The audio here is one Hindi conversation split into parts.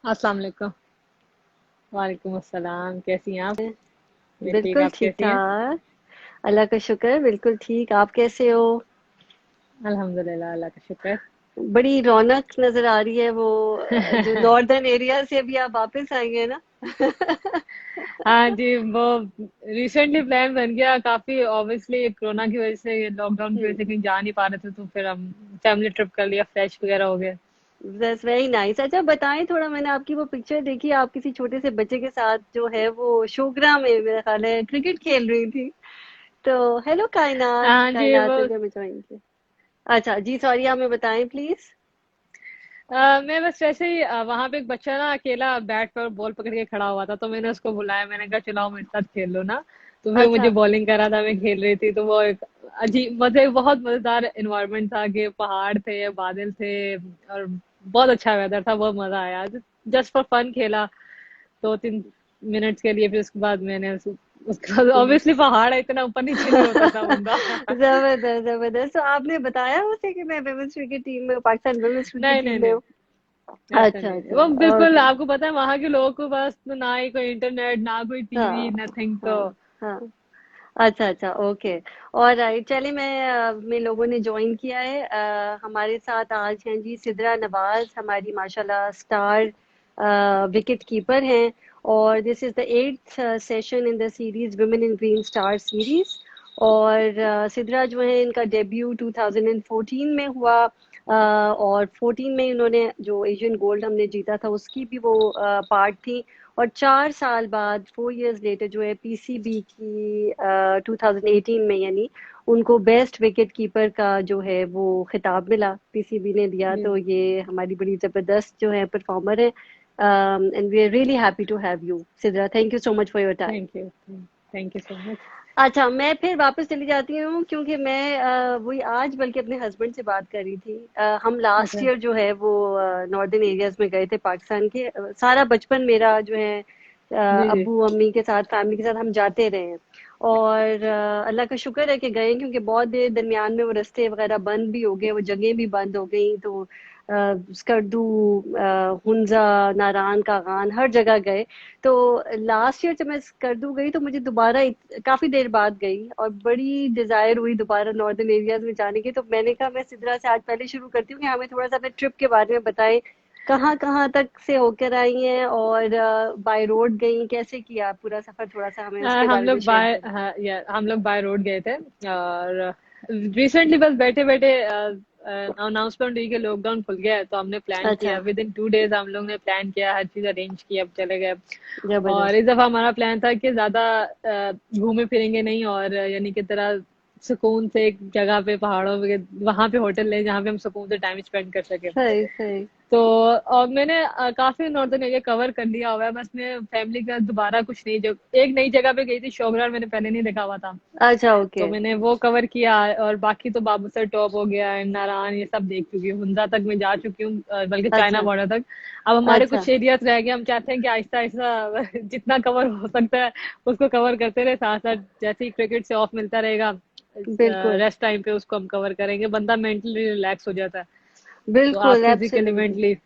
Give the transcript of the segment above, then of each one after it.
अस्सलाम वालेकुम। वालेकुम अस्सलाम, कैसी हैं आप? मैं ठीक, बिल्कुल आप ठीक कैसी हैं? ठाक। अल्लाह का शुक्र, बिल्कुल ठीक। आप कैसे हो? अल्हम्दुलिल्लाह, अल्लाह का शुक्र। बड़ी रौनक नजर आ रही है वो जो नॉर्दर्न एरिया से अभी आप वापस आई हैं ना। हाँ जी, वो रिसेंटली प्लान बन गया काफी, ऑब्वियसली कोरोना की वजह से, लॉकडाउन की वजह से कहीं जा नहीं पा रहे थे, तो फिर हम फैमिली ट्रिप कर लिया, फ्रेश वगैरह हो गए। That's very nice. अच्छा बताएं थोड़ा, मैंने आपकी वो पिक्चर देखी, आप किसी छोटे से बच्चे के साथ जो है वो शोगरा में मेरा ख्याल है क्रिकेट खेल रही थी। तो हेलो कायनात, हाँ जी, कायनात वो ने जब ज्वाइन किया। अच्छा जी, सॉरी, आप हमें बताएं प्लीज। मैं बस वैसे ही वहां पे एक बच्चा ना अकेला बैट पर बॉल पकड़ के खड़ा हुआ था, तो मैंने उसको बुलाया, मैंने कहा चलाओ मेरे साथ खेल लो ना। तो फिर मुझे अच्छा। बॉलिंग करा था, मैं खेल रही थी, तो वो एक अजीब बहुत मजेदार इन्वायरमेंट था कि पहाड़ थे, बादल थे, और बहुत अच्छा वेदर था, बहुत मजा आया। जस्ट फॉर फन खेला 2-3 मिनट्स के लिए, फिर उसके बाद मैंने उसका ऑब्वियसली पहाड़ है, इतना ऊपर नीचे नहीं हो सकता बंदा। जबरदस्त जबरदस्त। तो आपने बताया उसे कि मैं वुमेन्स क्रिकेट टीम में, पाकिस्तान वुमेन्स क्रिकेट नहीं टीम नहीं में नहीं, हूँ? ऐसा अच्छा नहीं है अच्छा। वो, बिल्कुल ओके। आपको पता है वहां के लोगों को पास तो ना ही कोई इंटरनेट, ना कोई टीवी, हाँ नथिंग, तो हाँ हाँ। अच्छा अच्छा, ओके। और चलिए, मैं लोगों ने ज्वाइन किया है। हमारे साथ आज हैं जी सिदरा नवाज, हमारी माशाल्लाह स्टार विकेट कीपर हैं। और this is the 8th session in the series women in green star series. और सिदरा जो है, इनका डेब्यू 2014 में हुआ। और 14 में इन्होंने जो एशियन गोल्ड हमने जीता था उसकी भी वो पार्ट थी। और 4 साल बाद, 4 years लेटर, जो है पीसीबी की 2018 में, यानी उनको बेस्ट विकेट कीपर का जो है वो खिताब मिला, पीसीबी ने दिया। तो ये हमारी बड़ी जबरदस्त जो है परफॉर्मर है। And we are really happy to have you Sidra, thank you so much for your time. Thank you, thank you so much. अच्छा, मैं फिर वापस चली जाती हूँ क्योंकि मैं वही आज बल्कि अपने हस्बैंड से बात कर रही थी। हम लास्ट अच्छा, ईयर जो है वो नॉर्दर्न एरियाज में गए थे पाकिस्तान के। सारा बचपन मेरा जो है जी जी। अब्बू अम्मी के साथ, फैमिली के साथ हम जाते रहे हैं। और अल्लाह का शुक्र है कि गए, क्योंकि बहुत देर दरमियान में वो रास्ते वगैरह बंद भी हो गए, वो जगह भी बंद हो गई। तो स्कर्दू, हुंजा, नारान, कागान, हर जगह गए। तो लास्ट ईयर जब मैं स्कर्दू गई तो मुझे दोबारा काफी देर बाद गई और बड़ी डिजायर हुई दोबारा नॉर्दर्न एरियाज में जाने की। तो मैंने कहा मैं सिद्रा से आज पहले शुरू करती हूँ कि हमें थोड़ा सा अपने ट्रिप के बारे में बताएं। कहाँ कहाँ तक से होकर आई हैं और बाय रोड गई, कैसे किया पूरा सफर, थोड़ा सा हमें उसके हम बारे में लोग शेयर बाय, करें। हाँ, या हम लोग बाय रोड गए थे। और रिसेंटली बस बैठे बैठे अनाउंसमेंट हुई कि लॉकडाउन खुल गया है, तो हमने प्लान अच्छा। किया, विद इन 2 डेज हम लोग ने प्लान किया, हर चीज अरेंज की, अब चले गए। और जबरदस्त। इस दफा हमारा प्लान था कि ज्यादा घूमे फिरेंगे नहीं, और यानी कि तरह सुकून से एक जगह पे, पहाड़ों पे, वहां पे होटल ले जहाँ पे हम सुकून से टाइम स्पेंड कर सके। सही सही। तो और मैंने काफी नॉर्दर्न एरिया कवर कर लिया हुआ है, बस मैं फैमिली का दोबारा कुछ नई जगह, एक नई जगह पे गई थी, शोगरार, मैंने पहले नहीं देखा हुआ था, अच्छा, तो ओके। मैंने वो कवर किया। और बाकी तो बाबूसर टॉप हो गया, नारायण, ये सब देख चुकी हूँ, हुंजा तक मैं जा चुकी हूँ, बल्कि चाइना अच्छा बॉर्डर तक। अब हमारे अच्छा। कुछ एरियाज रह गए, हम चाहते हैं कि आहिस्ता आहिस्ता जितना कवर हो सकता है उसको कवर करते रहे, साथ साथ जैसे ही क्रिकेट से ऑफ मिलता रहेगा, बिल्कुल रेस्ट टाइम पे उसको हम कवर करेंगे, बंदा मेंटली रिलैक्स हो जाता है, तो आप बिल्कुल, फिजिकली एब्सोल्युटली। मेंटली।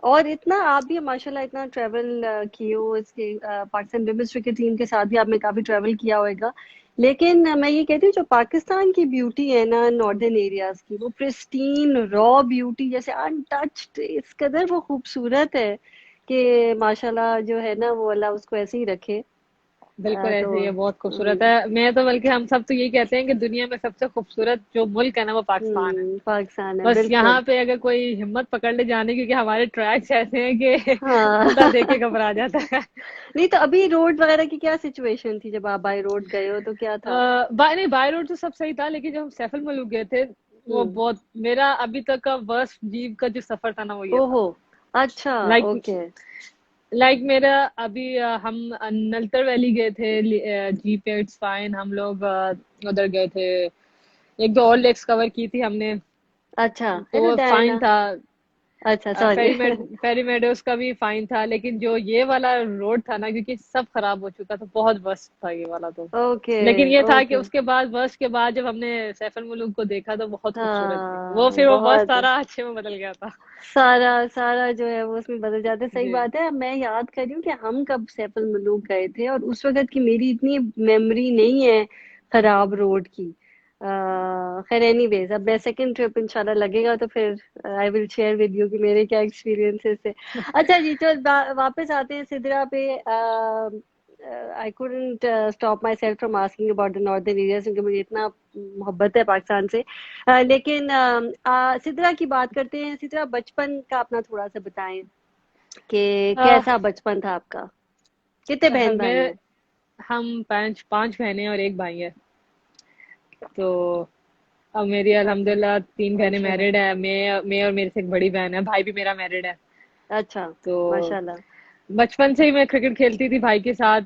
और इतना आप भी माशाल्लाह इतना ट्रैवल किए हो, इसके पाकिस्तान वुमेन्स क्रिकेट टीम के साथ भी आपने काफी ट्रैवल किया होगा। लेकिन मैं ये कहती हूँ जो पाकिस्तान की ब्यूटी है ना नॉर्दर्न एरियाज की, वो प्रिस्टीन रॉ ब्यूटी, जैसे अनटच्ड, इस कदर वो खूबसूरत है कि माशाल्लाह जो है ना वो अल्लाह उसको ऐसे ही रखे। बिल्कुल तो ऐसे ही है, बहुत खूबसूरत है। मैं तो बल्कि हम सब तो यही कहते हैं कि दुनिया में सबसे खूबसूरत जो मुल्क है ना, वो पाकिस्तान है। पाकिस्तान है, बस बिल्कुल। यहाँ पे अगर कोई हिम्मत पकड़ ले जाने की, क्योंकि हमारे ट्रैक्स ऐसे हैं कि हाँ। बंदा देख के घबरा जाता है। नहीं तो अभी रोड वगैरह की क्या सिचुएशन थी जब आप बाई रोड गए हो, तो क्या था? बाय नहीं, बाय रोड तो सब सही था, लेकिन जब हम सैफल मलूक गए थे, वो हम्म। बहुत, मेरा अभी तक का वर्स्ट जीप का जो सफर था ना, वो ये था। ओहो। अच्छा। Like okay. मेरा अभी हम नलतर वैली गए थे, जीप, इट्स फाइन, हम लोग उधर गए थे, एक दो और लेक्स कवर की थी हमने, अच्छा, तो हेलो वो फाइन डायना। था। अच्छा, सॉरी। फेरी मेडोज का भी फाइन था, लेकिन जो ये वाला रोड था ना, क्योंकि सब खराब हो चुका था, बहुत वर्स्ट था ये वाला तो। ओके, लेकिन ये था कि ओके। उसके बाद, वर्स्ट के बाद, जब हमने सैफल मुलूक को देखा तो बहुत खूबसूरत थी वो, हाँ, फिर वो वर्स्ट बहुत। सारा अच्छे में बदल गया था। सारा सारा जो है वो उसमें बदल जाता है, सही जी। बात है। मैं याद कर रही हूँ कि हम कब सैफल मलूक गए थे, और उस वक्त की मेरी इतनी मेमोरी नहीं है खराब रोड की। खैर, एनीवेज, अब मैं सेकंड ट्रिप इंशाल्लाह लगेगा तो फिर I will share with you कि मेरे क्या एक्सपीरियंसेस है। अच्छा जी, तो वापस आते हैं सिदरा पे। आई couldn't stop myself from asking about the northern areas, क्योंकि मुझे इतना मोहब्बत है पाकिस्तान से। लेकिन सिदरा की बात करते हैं। सिदरा, बचपन का अपना थोड़ा सा बताएं कि आ, कैसा बचपन था आपका। कितने बहन भाई हमें हैं? हम पांच पांच बहनें और एक भाई है। तो अब मेरी अल्हम्दुलिल्लाह तीन बहनें माशाल्लाह। मैरिड है, मैं और मेरे से एक बड़ी बहन है, भाई भी मेरा मैरिड है। अच्छा। तो माशाल्लाह। बचपन से ही मैं क्रिकेट खेलती थी भाई के साथ।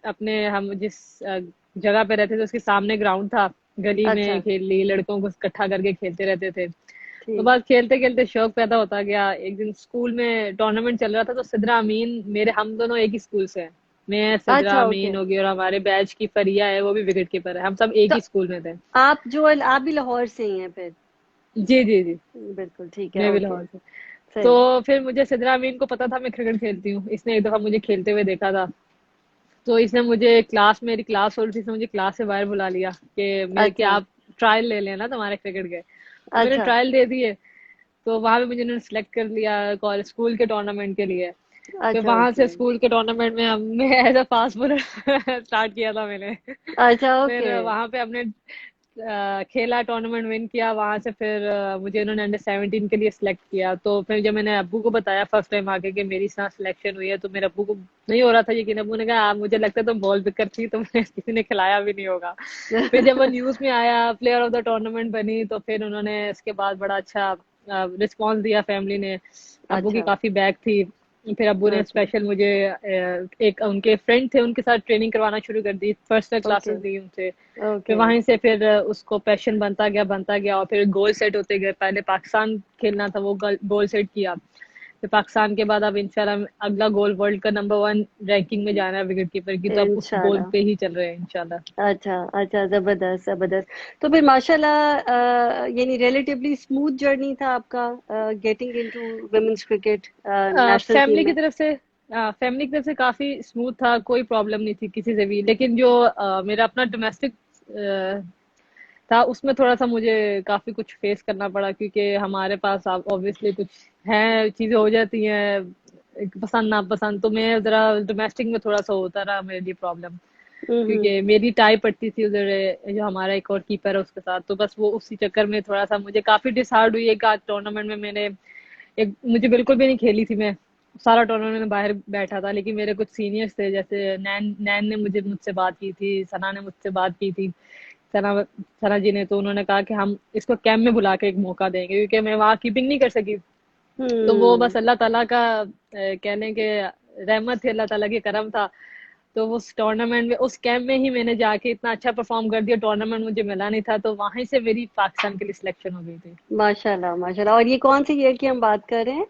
अपने हम जिस जगह पे रहते थे उसके सामने ग्राउंड था, गली अच्छा। में खेल ली, लड़कों को इकट्ठा करके खेलते रहते थे। तो ठीक। बस खेलते खेलते शौक पैदा होता गया। एक दिन स्कूल में टूर्नामेंट चल रहा था, तो सिद्रा अमीन, मेरे हम दोनों एक ही स्कूल से हैं। मैं, सिद्रा अच्छा, ओके। अमीन होगी, और हमारे बैच की फरिया है, वो भी विकेट कीपर है, हम सब एक तो ही स्कूल में थे। आप भी लाहौर से ही हैं फिर? जी जी जी। बिल्कुल ठीक है, मैं भी ओके। लाहौर से। सही। तो फिर मुझे, सिद्रा अमीन को पता था मैं क्रिकेट खेलती हूँ, इसने एक दफा मुझे खेलते हुए देखा था। तो इसने मुझे क्लास, मेरी क्लास हो रही थी, इसने मुझे क्लास से बाहर बुला लिया कि मेरे, कि अच्छा, आप ट्रायल ले लेना तुम्हारे क्रिकेट के। तो मैंने अच्छा, ट्रायल दे दिए। तो वहां पे मुझे उन्होंने सेलेक्ट कर लिया कॉलेज, स्कूल के टूर्नामेंट के लिए। फिर अच्छा, वहां ओके। से स्कूल के टूर्नामेंट में मैं as a fast bowler start किया था मैंने। अच्छा, ओके। फिर वहां पे हमने खेला, टूर्नामेंट विन किया। वहां से फिर मुझे उन्होंने अंडर 17 के लिए सिलेक्ट किया। तो फिर जब मैंने अब्बू को बताया फर्स्ट टाइम आके कि मेरी इस सिलेक्शन हुई है, तो मेरे अब्बू को नहीं हो रहा था यकीन। अब्बू ने कहा, मुझे लगता है तुम बॉल पिकर थी, तुम्हें किसी ने खिलाया भी नहीं होगा। फिर जब वो न्यूज में आया, प्लेयर ऑफ द टूर्नामेंट बनी, तो फिर उन्होंने इसके बाद बड़ा अच्छा रिस्पॉन्स दिया फैमिली ने। अब्बू की अच्छा, काफी बैक थी। फिर अब्बू ने ओके, स्पेशल मुझे एक उनके फ्रेंड थे, उनके साथ ट्रेनिंग करवाना शुरू कर दी, पर्सनल ओके, क्लासेस ली उनसे। फिर ओके। वहीं से फिर उसको पैशन बनता गया, बनता गया, और फिर गोल सेट होते गए। पहले पाकिस्तान खेलना था, वो गोल सेट किया। फिर पाकिस्तान के बाद अब इंशाल्लाह अगला गोल, वर्ल्ड का नंबर 1 रैंकिंग में जाना है विकेट कीपर की, तो अब उस गोल इंशाल्लाह। पे ही चल रहे हैं इंशाल्लाह। अच्छा, अच्छा, जबरदस्त, जबरदस्त। तो फिर माशाल्लाह, यानी रिलेटिवली स्मूथ जर्नी था आपका getting into women's cricket national team family की में। तरफ से, फैमिली की तरफ से काफी स्मूथ था, कोई प्रॉब्लम नहीं थी किसी से भी। लेकिन जो मेरा अपना डोमेस्टिक था, उसमें थोड़ा सा मुझे काफी कुछ फेस करना पड़ा, क्योंकि हमारे पास ऑब्वियसली कुछ है, चीजें हो जाती हैं, पसंद नापसंद। तो मैं जरा डोमेस्टिक में थोड़ा सा होता रहा मेरे लिए प्रॉब्लम, हम्म। क्योंकि मेरी टाई पड़ती थी उधर जो हमारा एक और कीपर है उसके साथ। तो बस वो उसी चक्कर में थोड़ा सा मुझे काफी डिसहार्ड हुई। एक आध टूर्नामेंट में मैंने, एक मुझे बिल्कुल भी नहीं खेली थी मैं, सारा टूर्नामेंट में बाहर बैठा था। लेकिन मेरे कुछ सीनियर्स थे, जैसे नैन नैन ने मुझसे बात की थी, सना ने मुझसे बात की थी, सना सना जी ने। तो उन्होंने कहा कि हम इसको कैंप में बुला के एक मौका देंगे, क्योंकि मैं वहाँ कीपिंग नहीं कर सकी। तो वो हम्म। बस अल्लाह ताला का कहने के रहमत थी, अल्लाह ताला के करम था। तो उस टूर्नामेंट में, उस कैंप में ही मैंने जाके इतना अच्छा परफॉर्म कर दिया। टूर्नामेंट मुझे मिला नहीं था, तो वहीं से मेरी पाकिस्तान के लिए सिलेक्शन हो गई थी। माशाल्लाह, माशाल्लाह। और ये कौन सी ईयर की हम बात कर रहे हैं?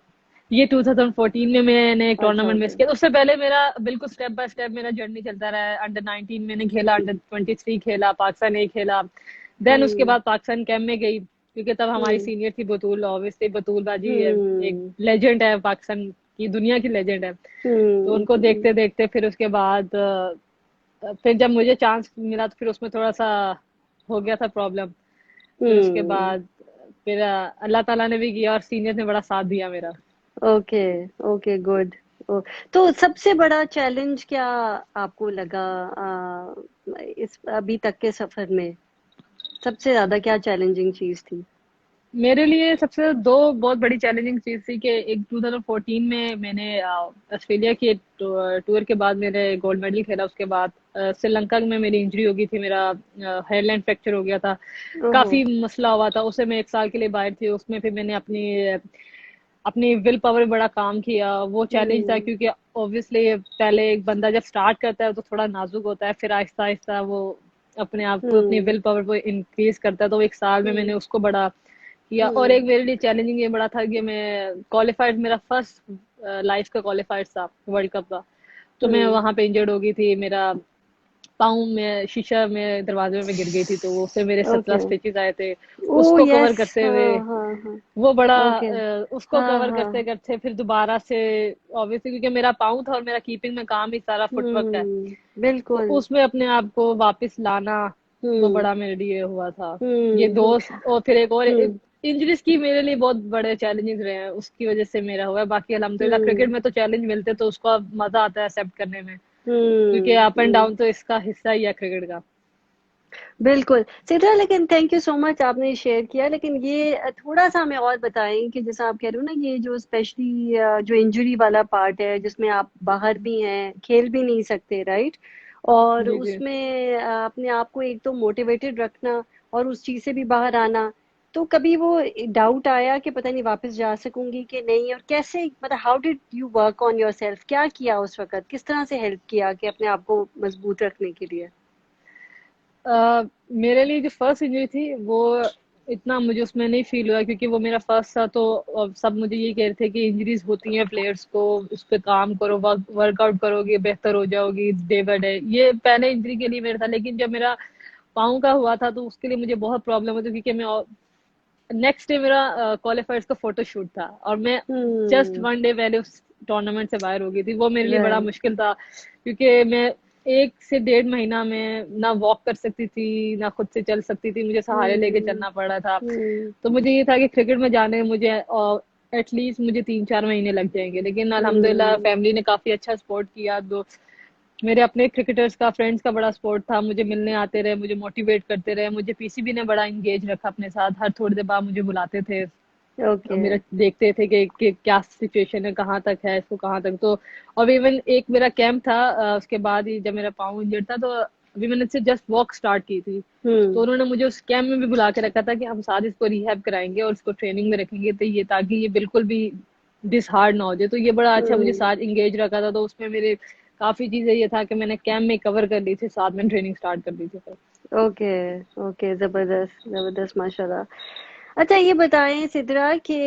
ये 2014 में मैंने एक अच्छा, टूर्नामेंट मिस ओके। किया। उससे पहले मेरा बिल्कुल स्टेप बाय स्टेप मेरा जर्नी चलता रहा है। अंडर 19 मैंने खेला, अंडर 23 खेला, पाकिस्तान ए खेला। देन उसके हम्म, बाद पाकिस्तान कैंप में गई, क्योंकि तब हमारी हम्म, सीनियर थी बतूल। ऑब्वियसली बतूल बाजी एक हम्म, लेजेंड है, पाकिस्तान की, दुनिया की लेजेंड है। तो हम्म, उनको देखते देखते फिर उसके बाद फिर जब मुझे चांस मिला, तो फिर उसमें थोड़ा सा हो गया था प्रॉब्लम। फिर उसके हम्म। बाद फिर अल्लाह ताला ने भी किया, और सीनियर ने बड़ा साथ दिया मेरा। Okay, okay, good. तो सबसे बड़ा चैलेंज क्या आपको लगा इस अभी तक के सफर में? सबसे ज्यादा क्या चैलेंजिंग चीज थी? मेरे लिए सबसे दो बहुत बड़ी चैलेंजिंग चीज थी कि एक 2014 में मैंने ऑस्ट्रेलिया के टूर के बाद मैंने गोल्ड मेडल खेला। उसके बाद श्रीलंका में मेरी इंजरी हो गई थी, मेरा हेयरलाइन फ्रैक्चर हो गया था, ओहो। काफी मसला हुआ था। उससे मैं 1 साल के लिए बाहर थी। उसमें फिर मैंने अपनी विल पावर पे बड़ा काम किया। वो चैलेंज था, हम्म, क्योंकि ऑब्वियसली पहले एक बंदा जब स्टार्ट करता है तो थोड़ा नाजुक होता है, फिर आहिस्ता आहिस्ता वो अपने आप को, अपनी हम्म, विल पावर को इंक्रीज करता है। तो 1 साल में मैंने हम्म, उसको बड़ा किया। और हम्म। एक मेरे लिए चैलेंजिंग ये बड़ा था कि मैं क्वालिफाइड, मेरा फर्स्ट लाइफ का क्वालिफाइड था वर्ल्ड कप का। तो मैं हम्म। वहां पे इंजर्ड हो गई थी, मेरा पाँव में शीशा में दरवाजे में गिर गई थी, तो उससे मेरे 17 ओके। स्टिचेस आए थे। ओ उसको कवर यस। करते हुए, हाँ हाँ हाँ। वो बड़ा ओके। उसको हाँ कवर हाँ। करते करते फिर दोबारा से, ऑब्वियसली क्योंकि मेरा पाँव था और मेरा कीपिंग में काम ही सारा फुटवर्क है, तो बिल्कुल। उसमें अपने आप को वापस लाना, वो हम्म। बड़ा मेरे लिए हुआ था। ये हम्म। दोस्त और फिर एक और हम्म। इंजरीज की मेरे लिए बहुत बड़े चैलेंजेस रहे हैं, उसकी वजह से मेरा हुआ है। बाकी अल्हम्दुलिल्लाह क्रिकेट हम्म। में तो चैलेंज मिलते तो उसका मजा आता है एक्सेप्ट करने में, क्योंकि हम्म। अप एंड डाउन तो इसका हिस्सा ही है क्रिकेट का। बिल्कुल सिद्रा, लेकिन थैंक यू सो मच आपने शेयर किया। लेकिन ये थोड़ा सा हमें और बताएं कि जैसा आप कह रहे हो ना, ये जो स्पेशली जो इंजरी वाला पार्ट है जिसमें आप बाहर भी हैं, खेल भी नहीं सकते, राइट? और जी जी। उसमें अपने आप को एक तो मोटिवेटेड रखना और उस चीज से भी बाहर आना, तो कभी वो डाउट आया कि पता नहीं वापस जा सकूंगी कि नहीं? और कैसे, मतलब how did you work on your self? क्या किया उस वक्त, किस तरह से हेल्प किया कि अपने आप को मजबूत रखने के लिए? मेरे लिए जो फर्स्ट इंजरी थी वो इतना मुझे उसमें नहीं फील हुआ, क्योंकि वो मेरा फर्स्ट था। तो सब मुझे ये कह रहे थे कि इंजरीज होती हैं प्लेयर्स को, उस पर काम करो, वर्कआउट करोगे बेहतर हो जाओगी डे बाय डे। ये पहले इंजरी के लिए मेरा था, लेकिन जब मेरा पाँव का हुआ था तो उसके लिए मुझे बहुत प्रॉब्लम हुई थी, क्योंकि मैं नेक्स्ट डे मेरा क्वालिफायर्स का फोटो शूट था और मैं जस्ट हम्म। वन डे पहले उस टूर्नामेंट से बाहर हो गई थी। वो मेरे लिए बड़ा राइट। मुश्किल था, क्योंकि मैं 1 से 1.5 महीना में ना वॉक कर सकती थी, ना खुद से चल सकती थी, मुझे सहारे लेके हम्म। चलना पड़ रहा था। हम्म। तो मुझे ये था कि क्रिकेट में जाने में मुझे एटलीस्ट मुझे 3-4 महीने लग जाएंगे, लेकिन अल्हम्दुलिल्लाह हम्म। फैमिली ने काफी अच्छा सपोर्ट किया। दो मेरे अपने क्रिकेटर्स का, फ्रेंड्स का बड़ा सपोर्ट था, मुझे मिलने आते रहे, मुझे मोटिवेट करते रहे, मुझे पीसीबी ने बड़ा इंगेज रखा अपने साथ, हर थोड़ी देर बाद मुझे बुलाते थे और ओके। मेरा देखते थे कि क्या सिचुएशन है, कहाँ तक है इसको, कहाँ तक। तो और इवन एक मेरा कैंप था, उसके बाद ही जब मेरा पाँव इंजर्ड था, तो अभी मैंने से जस्ट वॉक स्टार्ट की थी, तो हम्म। उन्होंने मुझे उस कैंप में भी बुला के रखा था कि हम साथ इसको रिहैब कराएंगे और इसको ट्रेनिंग में रखेंगे, तो ये ताकि ये बिल्कुल भी डिसहार्ड ना हो जाए। तो ये बड़ा अच्छा मुझे हम्म। साथ इंगेज रखा था, तो उसमें मेरे काफी चीजें ये था कि मैंने कैंप में कवर कर ली थी, साथ में ट्रेनिंग स्टार्ट कर दी थी फिर। ओके। ओके, जबरदस्त जबरदस्त, माशाल्लाह। अच्छा ये बताएं सिद्रा कि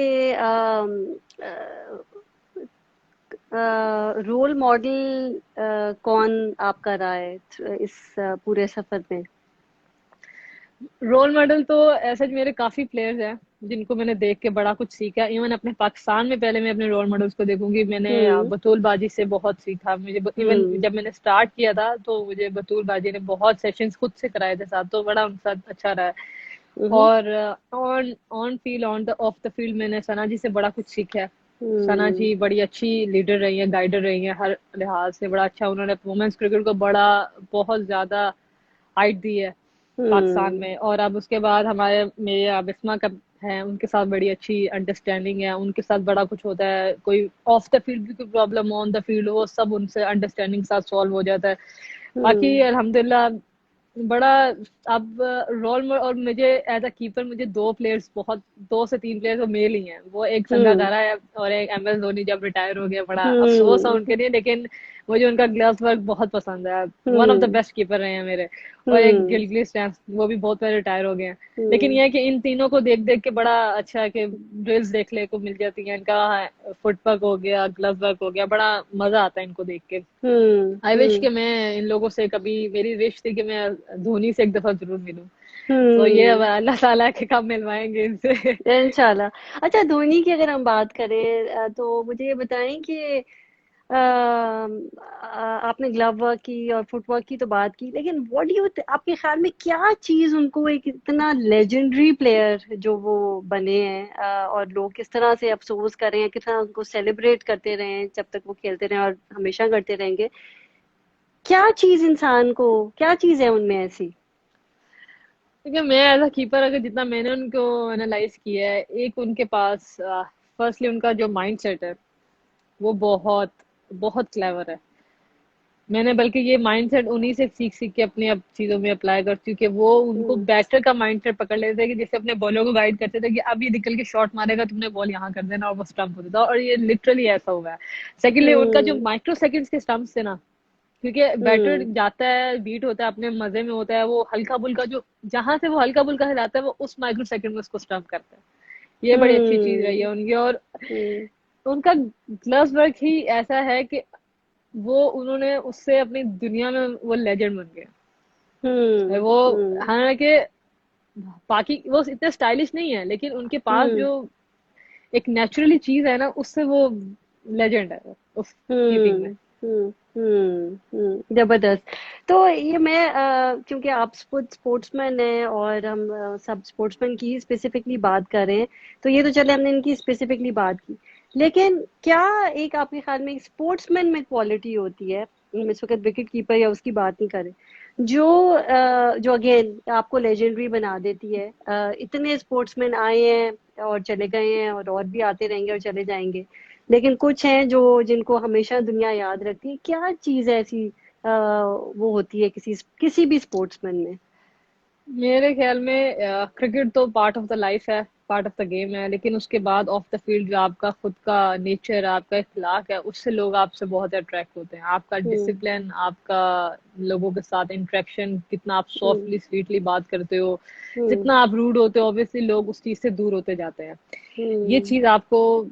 रोल मॉडल कौन आपका रहा है इस पूरे सफर में? रोल मॉडल तो ऐसे मेरे काफी प्लेयर्स हैं जिनको मैंने देख के बड़ा कुछ सीखा। इवन अपने पाकिस्तान में पहले मैं अपने रोल मॉडल्स को देखूंगी, मैंने हम्म। बतूल बाजी से बहुत सीखा। मुझे इवन हम्म। जब मैंने स्टार्ट किया था तो मुझे बतूल बाजी ने बहुत सेशंस खुद से कराए थे साथ, तो बड़ा उनके साथ अच्छा रहा है। हम्म। और on on field, on the of the field मैंने सना जी से बड़ा कुछ सीखा है। सना हम्म। जी बड़ी अच्छी लीडर रही हैं, गाइडर रही हैं, हर लिहाज से बड़ा अच्छा उन्होंने वुमेन्स क्रिकेट को बड़ा बहुत ज्यादा हाइट दी है पाकिस्तान हम्म। में। और अब उसके बाद हमारे मेरे बिस्मा का है, उनके साथ बड़ी अच्छी अंडरस्टैंडिंग है, उनके साथ बड़ा कुछ होता है, कोई ऑफ द फील्ड भी कोई प्रॉब्लम हो ऑन द फील्ड, वो सब उनसे अंडरस्टैंडिंग के साथ सॉल्व हो जाता है। बाकी हम्म। अल्हम्दुलिल्लाह बड़ा अब रोल। और मुझे एज अ कीपर मुझे 2 प्लेयर्स बहुत, 2 से 3 प्लेयर्स वो मेल ही हैं। वो एक हम्म। संगाकारा है और एक एम एस धोनी, जब रिटायर हो गया बड़ा अफसोस है हम्म। उनके लिए, लेकिन मुझे उनका ग्लव्स वर्क बहुत पसंद है। One of the hmm. Best keeper रहे हैं मेरे। और एक हम्म। गिलक्रिस्ट हैं, वो भी बहुत पहले रिटायर हो गए हैं। लेकिन हम्म। यह है कि इन तीनों को देख देख के बड़ा अच्छा है कि ड्रिल्स देखने को मिल जाती हैं इनका, फुटवर्क हो गया, ग्लव वर्क हो गया, बड़ा मजा आता है इनको देख के। हम्म। आई विश हम्म। कि मैं इन लोगों से कभी, मेरी विश थी कि मैं धोनी से एक दफा जरूर मिलूं। तो ये अब हम्म। अल्लाह ताला के कब मिलवाएंगे इनसे। इंशाल्लाह। अच्छा, धोनी की अगर हम बात करें तो मुझे ये बताएं कि आपने ग्लव वर्क की और फुटवर्क की तो बात की, लेकिन व्हाट यू, आपके ख्याल में क्या चीज उनको एक इतना लेजेंडरी प्लेयर जो वो बने हैं, और लोग किस तरह से अफसोस कर रहे हैं, किस तरह उनको सेलिब्रेट करते रहे हैं जब तक वो खेलते रहे और हमेशा करते रहेंगे? क्या चीज इंसान को, क्या चीज है उनमें ऐसी? क्योंकि मैं एज अ कीपर अगर जितना मैंने उनको एनालाइज किया है, एक उनके पास फर्स्टली उनका जो माइंड सेट है वो बहुत बहुत क्लेवर है। मैंने बल्कि ये माइंडसेट उन्हीं से सीख सीख के अपने अब चीजों में अप्लाई करती हूँ कि वो उनको हम्म। बैटर का माइंडसेट पकड़ लेते थे, कि जैसे अपने बॉलर को गाइड करते थे कि अब ये निकल के शॉट मारेगा, तुमने बॉल यहाँ कर देना, और वो स्टंप होता था, और ये लिटरली ऐसा हुआ है। सेकेंडली उनका जो हम्म। माइक्रो सेकंड्स के स्टंप्स थे ना, क्योंकि बैटर हम्म। जाता है, बीट होता है, अपने मजे में होता है, वो हल्का बुल्का जो जहां से वो हल्का बुल्का हिलाता है वो उस माइक्रो सेकंड में उसको स्टंप करता है। ये बड़ी अच्छी चीज रही है हम्म। उनकी। और हम्म। उनका ग्लव्स वर्क ही ऐसा है कि वो उन्होंने उससे अपनी दुनिया में वो लेजेंड बन गए। हम्म। वो हम्म। हालांकि बाकी वो इतने स्टाइलिश नहीं है, लेकिन उनके पास हम्म। जो एक नेचुरली चीज है ना, उससे वो लेजेंड है उस कीपिंग में। हम्म। जबरदस्त। तो ये मैं क्योंकि आप स्पोर्ट्समैन हैं और हम सब स्पोर्ट्समैन की ही स्पेसिफिकली बात कर रहे हैं, तो ये तो चले हमने इनकी स्पेसिफिकली बात की, लेकिन क्या एक आपके ख्याल में एक स्पोर्ट्समैन में क्वालिटी होती है, हम इस वक्त विकेट कीपर या उसकी बात नहीं करें, जो जो अगेन आपको लेजेंडरी बना देती है? इतने स्पोर्ट्समैन आए हैं और चले गए हैं और भी आते रहेंगे और चले जाएंगे, लेकिन कुछ हैं जो जिनको हमेशा दुनिया याद रखती है। क्या चीज ऐसी वो होती है किसी भी स्पोर्ट्समैन में? मेरे ख्याल में क्रिकेट तो पार्ट ऑफ द लाइफ है, पार्ट ऑफ द गेम है, लेकिन उसके बाद ऑफ द फील्ड जो आपका खुद का नेचर, आपका इखलाक है, उससे लोग आपसे बहुत अट्रैक्ट होते हैं। आपका हम्म। डिसिप्लिन, आपका लोगों के साथ इंटरेक्शन, कितना आप हम्म। सॉफ्टली स्वीटली बात करते हो, हम्म। जितना आप रूड होते हो, ऑब्वियसली लोग उस चीज से दूर होते जाते हैं। ये हम्म। चीज आपको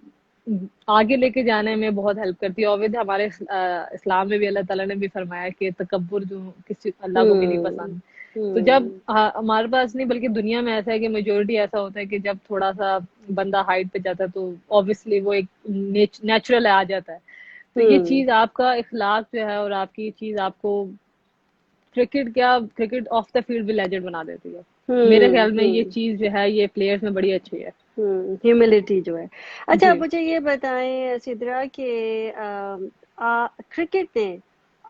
आगे लेके जाने में बहुत हेल्प करती है। और हमारे इस्लाम में भी अल्लाह ताला ने भी फरमाया कि तकब्बुर जो किसी अल्लाह को भी नहीं हम्म। पसंद। तो जब हम्म। हमारे पास नहीं बल्कि दुनिया में ऐसा है कि मेजोरिटी ऐसा होता है कि जब थोड़ा सा बंदा हाइट पे जाता है तो ऑब्वियसली वो एक नेचुरल आ जाता है। तो ये हम्म। चीज आपका इखलाक जो है और आपकी ये चीज आपको क्रिकेट ऑफ द फील्ड भी लेजेंड बना देती है। मेरे हम्म। ख्याल में ये चीज जो है ये प्लेयर्स में बड़ी अच्छी है। ह्यूमिलिटी जो है। अच्छा, जी। मुझे ये बताएं सिद्रा कि क्रिकेट ने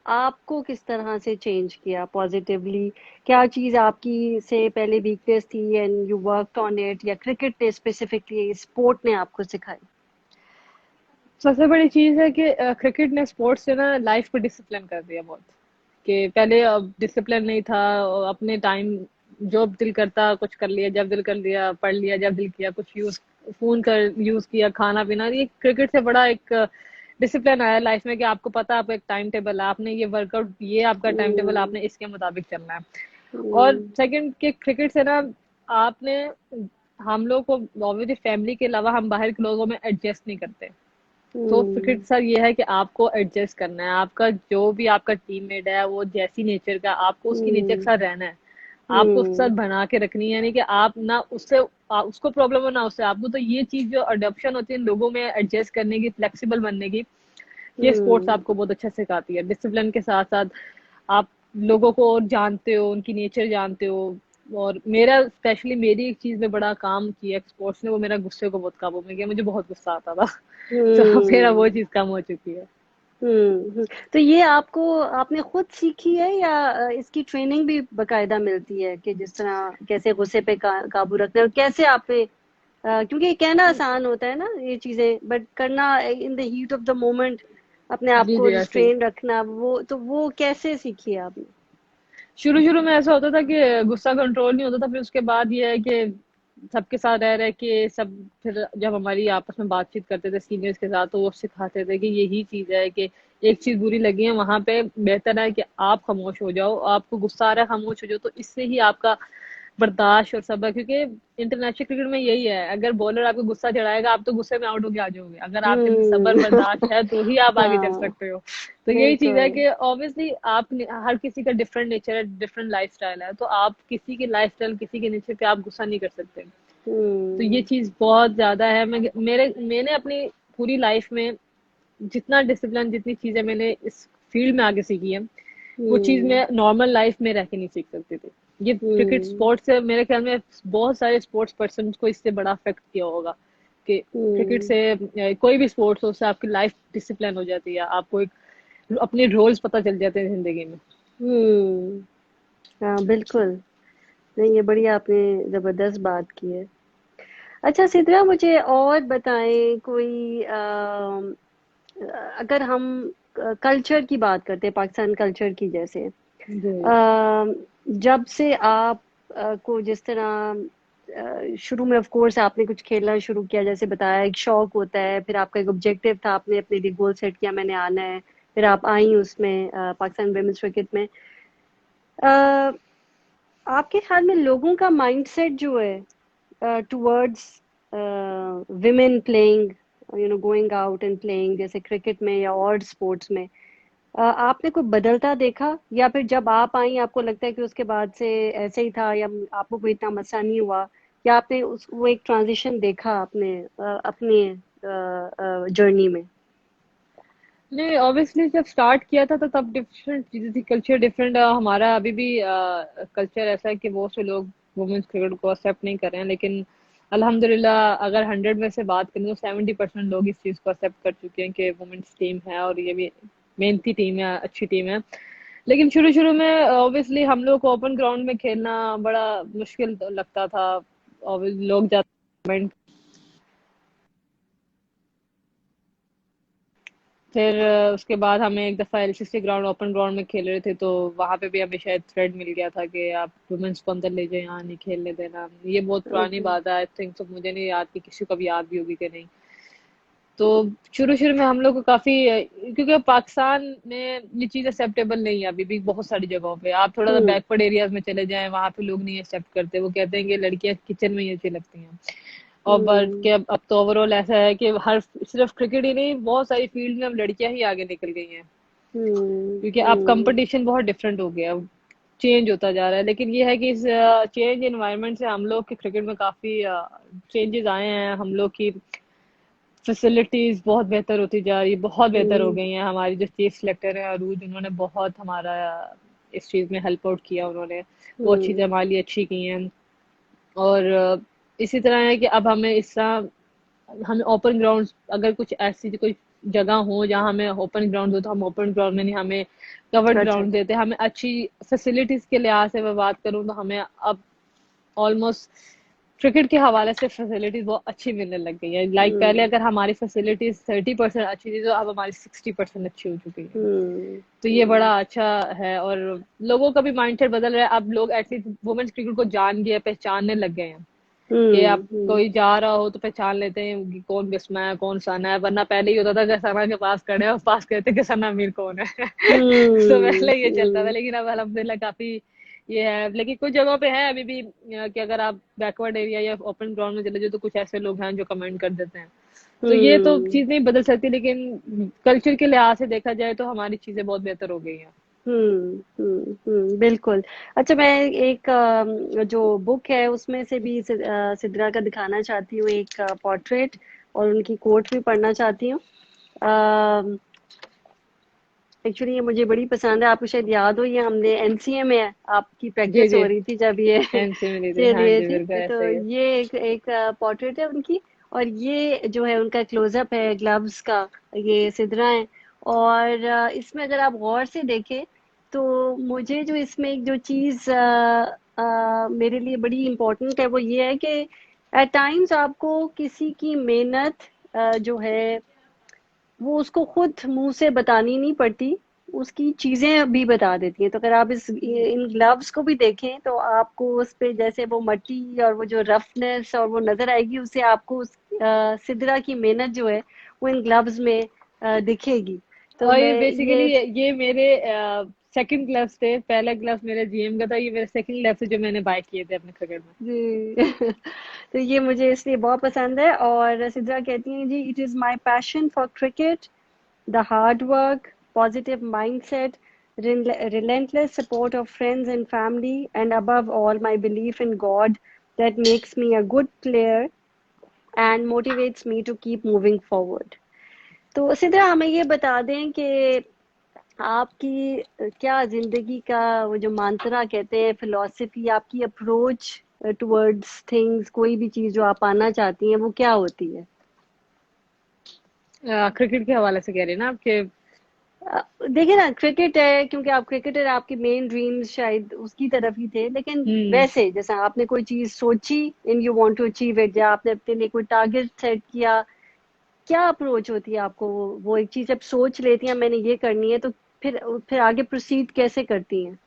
आपको किस तरह से चेंज किया पॉजिटिवली? क्या चीज आपकी से पहले वीकनेस थी and you worked on it, या क्रिकेट ने स्पेसिफिकली स्पोर्ट ने आपको सिखाई? सबसे बड़ी चीज है कि क्रिकेट ने स्पोर्ट्स से ना लाइफ को डिसिप्लिन कर दिया बहुत। कि पहले डिसिप्लिन नहीं था, और अपने टाइम जो दिल करता कुछ कर लिया, जब दिल कर लिया पढ़ लिया, जब दिल किया कुछ यूज फोन कर यूज किया, खाना पीना। ये क्रिकेट से बड़ा एक डिसिप्लिन आया लाइफ में कि आपको पता है आपका एक टाइम टेबल है, आपने ये वर्कआउट, ये आपका टाइम टेबल, हम्म। आपने इसके मुताबिक चलना है। और हम्म। सेकंड के क्रिकेट से ना आपने हम लोग को ऑब्वियसली फैमिली के अलावा हम बाहर के लोगों में एडजस्ट नहीं करते। तो क्रिकेट हम्म। सर ये है कि आपको एडजस्ट करना है, आपका जो भी आपका टीममेट है वो जैसी नेचर का, आपको उसकी नेचर के हम्म। साथ रहना है। आपको उसके साथ हम्म। बना के रखनी है, यानी कि आप ना उससे उसको प्रॉब्लम हो ना उससे आपको। तो ये चीज जो अडॉप्शन होती है लोगों में एडजस्ट करने की, फ्लेक्सिबल बनने की, ये स्पोर्ट्स हम्म। आपको बहुत अच्छा सिखाती है। डिसिप्लिन के साथ साथ आप लोगों को और जानते हो, उनकी नेचर जानते हो। और मेरा स्पेशली मेरी एक चीज में बड़ा काम किया स्पोर्ट्स ने, वो मेरा गुस्से को बहुत काबू में किया। मुझे बहुत गुस्सा आता था तो मेरा वो हम्म। चीज कम हो चुकी है। तो ये आपको आपने खुद सीखी है, या इसकी ट्रेनिंग भी बकायदा मिलती है कि जिस तरह कैसे गुस्से पे काबू रखना है और कैसे आपने क्योंकि ये कहना आसान होता है ना ये चीजें, बट करना in the heat of the moment, अपने आप जी को जी ऐसे ही। रिस्ट्रेन रखना, वो कैसे सीखी है आपने? शुरू शुरू में ऐसा होता था कि गुस्सा कंट्रोल नहीं होता था, फिर उसके बाद ये है कि सबके साथ रह रहे के सब, फिर जब हमारी आपस में बातचीत करते थे सीनियर्स के साथ, तो वो सिखाते थे कि यही चीज है कि एक चीज बुरी लगी है वहां पे बेहतर है कि आप खामोश हो जाओ, आपको गुस्सा आ रहा है खामोश हो जाओ, तो इससे ही आपका बर्दाश्त और सब्र। क्योंकि इंटरनेशनल क्रिकेट में यही है, अगर बॉलर आपको गुस्सा चढ़ाएगा आप तो गुस्से में आउट होके आ जाओगे, अगर आपके अंदर सब्र हम्म। बर्दाश्त है तो ही आप आगे चल हाँ, सकते हो। तो यही चीज है बिल्कुल। कि ऑब्वियसली आप, हर किसी का डिफरेंट नेचर है, डिफरेंट लाइफ स्टाइल है, तो आप किसी की लाइफ स्टाइल, किसी के नेचर पे आप गुस्सा नहीं कर सकते। तो ये हम्म। चीज बहुत ज्यादा है। मैंने अपनी पूरी लाइफ में जितना डिसिप्लिन, जितनी चीजें मैंने इस फील्ड में आगे सीखी है, वो चीज हम्म। मैं नॉर्मल लाइफ में रह के नहीं सीख सकती थी। ये क्रिकेट हम्म। स्पोर्ट्स से मेरे ख्याल में बहुत सारे स्पोर्ट्स पर्सन को इससे बड़ा अफेक्ट किया होगा कि क्रिकेट हम्म। से कोई भी स्पोर्ट्स हो उससे आपकी लाइफ डिसिप्लिन हो जाती है, आपको एक अपने रोल्स पता चल जाते हैं जिंदगी में। हम्म। हाँ, बिल्कुल। नहीं, ये बढ़िया आपने जबरदस्त बात की है। अच्छा सिद्रा, मुझे और बताएं कोई अगर हम कल्चर की बात करते हैं, पाकिस्तान कल्चर की, जैसे जी जब से आप को जिस तरह शुरू में ऑफ कोर्स आपने कुछ खेलना शुरू किया, जैसे बताया एक शौक होता है, फिर आपका एक ऑब्जेक्टिव था, आपने अपने लिए गोल सेट किया मैंने आना है, फिर आप आई उसमें पाकिस्तान वुमेन्स क्रिकेट में। अ, आपके ख्याल में लोगों का माइंडसेट जो है towards women playing, going out and playing, जैसे क्रिकेट में या और स्पोर्ट्स में, आपने कोई बदलता देखा, या फिर जब आप आई आपको लगता है कि उसके बाद से ऐसे ही था, या आपको कोई इतना मसा नहीं हुआ, या आपने उस वो एक ट्रांजिशन देखा अपने जर्नी में? नहीं, ऑब्वियसली जब स्टार्ट किया था तो तब डिफरेंट चीजें थी, कल्चर डिफरेंट। हमारा अभी भी कल्चर ऐसा है कि बहुत से लोग वुमेन्स क्रिकेट को एक्सेप्ट नहीं कर रहे हैं, लेकिन अल्हम्दुलिल्लाह अगर 100 में से बात करें तो 70% लोग इस चीज को एक्सेप्ट कर चुके हैं कि वुमेन्स टीम है और ये भी मेहनती टीम है, अच्छी टीम है। लेकिन शुरू शुरू में ऑब्वियसली हम लोग को ओपन ग्राउंड में खेलना बड़ा मुश्किल तो लगता था, और लोग ज्यादा, फिर उसके बाद हमें एक दफ़ा एलसीसी ग्राउंड ओपन ग्राउंड में खेल रहे थे, तो वहां पे भी हमें शायद थ्रेड मिल गया था कि आप वुमेन्स को अंदर ले जाए, यहाँ नहीं खेलने देना। ये बहुत पुरानी ओके। बात है, आई थिंक, तो मुझे नहीं याद कि किसी को भी याद भी होगी कि नहीं। तो शुरू शुरू में हम लोग को काफी, क्योंकि पाकिस्तान में ये चीज एक्सेप्टेबल नहीं है अभी भी बहुत सारी जगहों पे। आप थोड़ा सा हम्म। बैकवर्ड एरियाज में चले जाएं, वहां पे लोग नहीं एक्सेप्ट करते, वो कहते हैं कि लड़कियां किचन में ही अच्छी लगती हैं। और बट हम्म। के अब तो ओवरऑल ऐसा है कि हर सिर्फ क्रिकेट ही नहीं, बहुत सारी फील्ड में अब लड़कियां ही आगे निकल गई हैं, हम्म। क्योंकि अब हम्म। कंपटीशन बहुत डिफरेंट हो गया, चेंज होता जा रहा है। लेकिन ये है कि इस चेंज इन्वायरमेंट से हम लोग के क्रिकेट में काफी चेंजेस आए हैं। हम लोग की फैसिलिटीज बहुत बेहतर होती जा रही है, बहुत बेहतर हो हम्म। गई हैं। हमारी जो चीफ सेलेक्टर है अरूज, उन्होंने बहुत हमारा इस चीज में हेल्प आउट किया, उन्होंने बहुत चीजें हम्म। हमारे लिए अच्छी की हैं। और इसी तरह है कि अब हमें हमें ओपन ग्राउंड, अगर कुछ ऐसी कोई जगह हो जहाँ हमें ओपन ग्राउंड हो, तो हम ओपन ग्राउंड में नहीं, हमें कवर्ड अच्छा। ग्राउंड देते हैं। हमें अच्छी फैसिलिटीज के लिहाज से मैं बात करूँ तो हमें अब ऑलमोस्ट क्रिकेट के हवाले से फैसिलिटीज बहुत अच्छी मिलने लग गई है। लाइक पहले हम्म। अगर हमारी फैसिलिटीज 30% अच्छी थी, तो अब हमारी 60% अच्छी हो चुकी है। हम्म। तो ये हम्म। बड़ा अच्छा है, और लोगों का भी माइंडसेट बदल रहा है। अब लोग एटलीस्ट वुमेन्स क्रिकेट को जान गए, पहचानने लग गए हैं कि आप हम्म। कोई जा रहा हो तो पहचान लेते हैं कि कौन बिस्मा है, कौन सना है। वरना पहले ही होता था कि सना के पास खड़े हैं और पास कहते कि सना मीर कौन है। तो हम्म। पहले ये चलता था, हम्म। लेकिन अब अल्हम्दुलिल्लाह काफी ये है। लेकिन कुछ जगहों पे है अभी भी कि अगर आप बैकवर्ड एरिया या ओपन ग्राउंड में चले जाओ तो कुछ ऐसे लोग हैं जो कमेंट कर देते हैं। तो ये तो हम्म। चीज नहीं बदल सकती, लेकिन कल्चर के लिहाज से देखा जाए तो हमारी चीजें बहुत बेहतर हो गई हैं। बिल्कुल। अच्छा, मैं एक जो बुक है उसमें से भी सिद्रा का दिखाना चाहती हूँ, एक पोर्ट्रेट, और उनकी कोट भी पढ़ना चाहती हूँ। एक्चुअली ये मुझे बड़ी पसंद है, आपको शायद याद हो, ये हमने एनसीए में आपकी जी प्रैक्टिस जी, हो रही थी जब ये एनसी मिली थी, खेल हाँ रहे जी, थे, बिल्कुल तो ऐसे ही है। ये एक पोर्ट्रेट है उनकी, और ये जो है उनका क्लोजअप है ग्लव्स का, ये सिद्रा है। और इसमें अगर आप गौर से देखें तो मुझे जो इसमें एक जो चीज मेरे लिए बड़ी इम्पोर्टेंट है वो ये है कि एट टाइम्स आपको किसी की मेहनत जो है वो उसको खुद मुंह से बतानी नहीं पड़ती, उसकी चीजें भी बता देती हैं। तो अगर आप इस इन ग्लव्स को भी देखें तो आपको उस पे जैसे वो मट्टी और वो जो रफनेस और वो नजर आएगी, उससे आपको सिदरा की मेहनत जो है वो इन ग्लव्स में दिखेगी। तो और ये मैं बेसिकली ये ये मेरे सेकंड ग्लव्स थे। पहला ग्लव्स मेरे जीएम का था, ये मेरे सेकंड ग्लव्स थे जो मैंने बाय किए थे अपने क्रिकेट में। जी तो ये मुझे इसलिए बहुत पसंद है। और सिद्रा कहती हैं जी, it is my passion for cricket, the hard work, positive mindset, relentless support of friends and family, and above all, my belief in God that makes me a good player and motivates me to keep moving forward. तो सिद्रा हमें ये बता दें कि आपकी क्या जिंदगी का वो जो मांत्रा कहते हैं, फिलॉसफी, आपकी अप्रोच टुवर्ड्स थिंग्स, कोई भी चीज जो आप पाना चाहती हैं वो क्या होती है? क्रिकेट के हवाले से कह रहे हैं ना आपके? देखिए ना, क्रिकेट है, क्योंकि आप क्रिकेटर, आपकी मेन ड्रीम्स शायद उसकी तरफ ही थे, लेकिन हम्म। वैसे जैसा आपने कोई चीज सोची and you want to achieve it, या आपने अपने लिए कोई टारगेट सेट किया, क्या अप्रोच होती है आपको? वो एक चीज जब सोच लेती हैं मैंने ये करनी है, तो फिर आगे प्रोसीड कैसे करती हैं?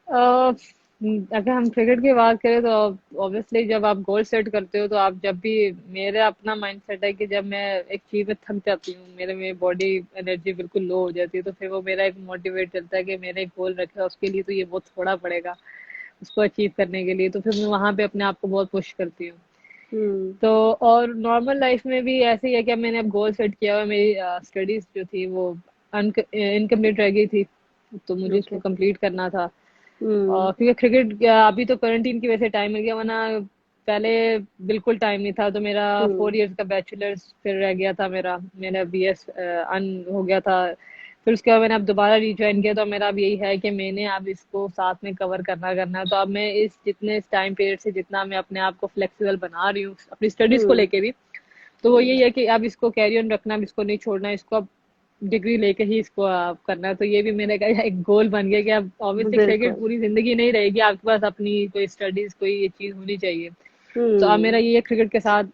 अ, अगर हम क्रिकेट की बात करें तो ऑब्वियसली जब आप गोल सेट करते हो तो आप जब भी, मेरा अपना माइंडसेट है कि जब मैं एक चीज में थक जाती हूँ, मेरे में बॉडी एनर्जी बिल्कुल लो हो जाती है, तो फिर वो मेरा एक मोटिवेट चलता है कि मैंने एक गोल रखा है, उसके लिए तो ये बहुत थोड़ा पड़ेगा उसको अचीव करने के लिए। तो फिर मैं वहां पे अपने आप को बहुत पुश करती हूँ। हम्म। तो और नॉर्मल लाइफ में भी ऐसे ही है कि मैंने अब गोल सेट किया हुआ है। मेरी स्टडीज जो थी वो इनकम्प्लीट रह गई थी, तो मुझे उसको ओके। कंप्लीट करना था। हम्म। और क्योंकि क्रिकेट अभी तो क्वारंटीन की वजह से टाइम मिल गया, वरना पहले बिल्कुल टाइम नहीं था। तो मेरा हम्म। 4 इयर्स का बैचलर्स फिर रह गया था, मेरा मेरा बीएस अन हो गया था। फिर उसके बाद मैंने अब दोबारा रिज्वाइन किया, तो मेरा अब यही है कि मैंने अब इसको साथ में कवर करना है। तो अब मैं इस जितने इस टाइम पीरियड से जितना मैं अपने आप को फ्लेक्सिबल बना रही हूँ अपनी स्टडीज को हम्म। लेके भी, तो वो यही है कि अब इसको कैरी ऑन रखना, अब इसको नहीं छोड़ना, इसको अब डिग्री लेके ही इसको करना है। तो ये भी मेरे का एक गोल बन गया कि अब ऑब्वियसली क्रिकेट बिल्कुल। पूरी जिंदगी नहीं रहेगी, आपके पास अपनी कोई स्टडीज कोई ये चीज होनी चाहिए। तो अब मेरा हम्म। ये है क्रिकेट के साथ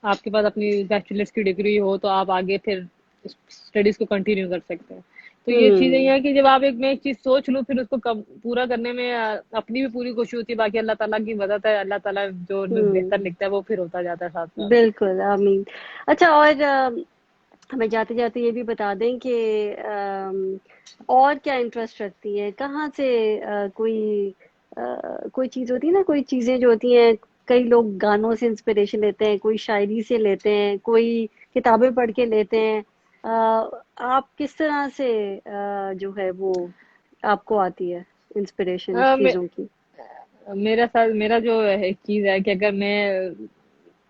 आपके पास अपनी बैचलर्स की डिग्री हो तो आप आगे फिर स्टडीज को कंटिन्यू कर सकते हैं। तो ये चीजें ये हम्म। है कि जब आप एक मैं एक चीज सोच लूँ फिर उसको पूरा करने में अपनी भी पूरी कोशिश होती है, बाकी अल्लाह ताला की मदद है, अल्लाह ताला जो बेहतर हम्म। लिखता है वो फिर होता जाता है साथ साथ। बिल्कुल, आमीन। अच्छा, और हमें जाते जाते ये भी बता दें कि और क्या इंटरेस्ट रखती हैं, कहाँ से कोई चीज़ होती है ना, कोई चीज़ें जो होती हैं, कई लोग गानों से इंस्पिरेशन लेते हैं, कोई शायरी से लेते हैं, कोई किताबें पढ़ के लेते हैं। आप किस तरह से जो है वो आपको आती है इंस्पिरेशन अ, मे, चीज़ों की? मेरा साथ मेरा जो एक चीज है कि अगर मैं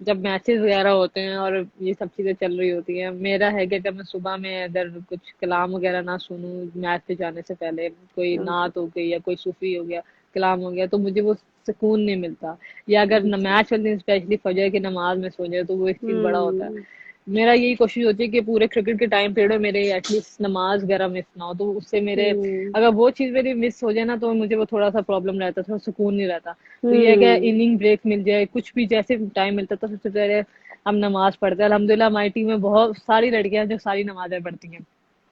जब मैचेस वगैरह होते हैं और ये सब चीजें चल रही होती हैं, मेरा है कि अगर मैं सुबह में अगर कुछ कलाम वगैरह ना सुनूं मैच पे जाने से पहले, कोई ओके। नात हो गई या कोई सूफी हो गया, कलाम हो गया, तो मुझे वो सुकून नहीं मिलता। या अगर अच्छा। मैच वाले दिन स्पेशली फजर की नमाज में सो जाए तो वो एक चीज बड़ा होता है। हम्म। मेरा यही कोशिश होती है कि पूरे क्रिकेट के टाइम पीरियड में मेरे एटलीस्ट नमाज वगैरह मिस ना हो, तो उससे मेरे हम्म। अगर वो चीज मेरी मिस हो जाए ना तो मुझे वो थोड़ा सा प्रॉब्लम रहता है, थोड़ा सुकून नहीं रहता। तो ये है कि हम्म। इनिंग ब्रेक मिल जाए, कुछ भी जैसे टाइम मिलता है तो सबसे पहले हम नमाज पढ़ते हैं। अल्हम्दुलिल्लाह हमारी टीम में बहुत सारी लड़कियां हैं जो सारी नमाजें पढ़ती हैं।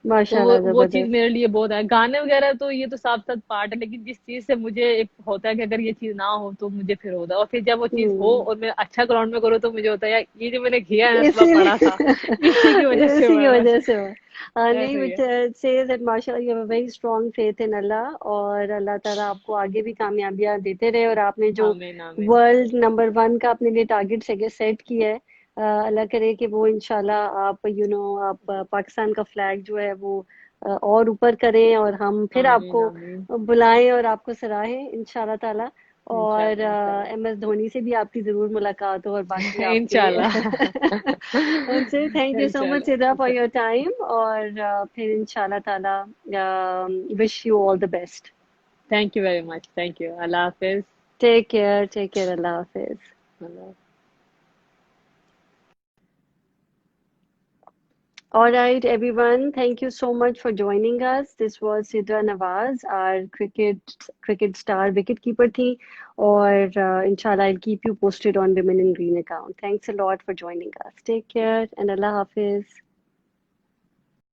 तो माशाल्लाह, वो चीज जबरदस्त। मेरे लिए बहुत है। गाने वगैरह तो ये तो साथ साथ पार्ट है, लेकिन जिस चीज से मुझे एक होता है कि अगर ये चीज ना हो तो मुझे फिर होता है, और फिर जब वो चीज हो हम्म। और मैं अच्छा ग्राउंड में करूँ तो मुझे होता है यार ये जो मैंने किया है ना सुबह इसीलिए पढ़ा था इसी की वजह से इसी की हुआ है। वजह से हुआ। नहीं, ऐसे ही which है। says that माशाल्लाह you have a very strong faith in Allah, और अल्लाह ताला आपको आगे भी कामयाबियां देते रहे। और आपने जो आमीन आमीन। वर्ल्ड नंबर 1 का अपने लिए टारगेट सेट किया है, अल्लाह करे कि वो इंशाल्लाह आप आप पाकिस्तान का फ्लैग जो है वो और ऊपर करें, और हम फिर आमीन आपको आमीन। बुलाएं और आपको सराहें इंशाल्लाह ताला। और इंशाल्लाह इंशाल्लाह। एम एस धोनी से भी आपकी जरूर मुलाकात हो, और बाकी आपके इंशाल्लाह। उनसे। Thank you so much Sidra for इंशाल्लाह। योर टाइम, और फिर इंशाल्लाह ताला wish you all the best. Thank you very much, thank you, अल्लाह हाफिज। टेक केयर, टेक केयर, अल्लाह हाफिज। अल्लाह। All right, everyone. Thank you so much for joining us. This was Sidra Nawaz, our cricket star wicketkeeper थी, और inshallah I'll keep you posted on Women in Green account. Thanks a lot for joining us. Take care and Allah Hafiz.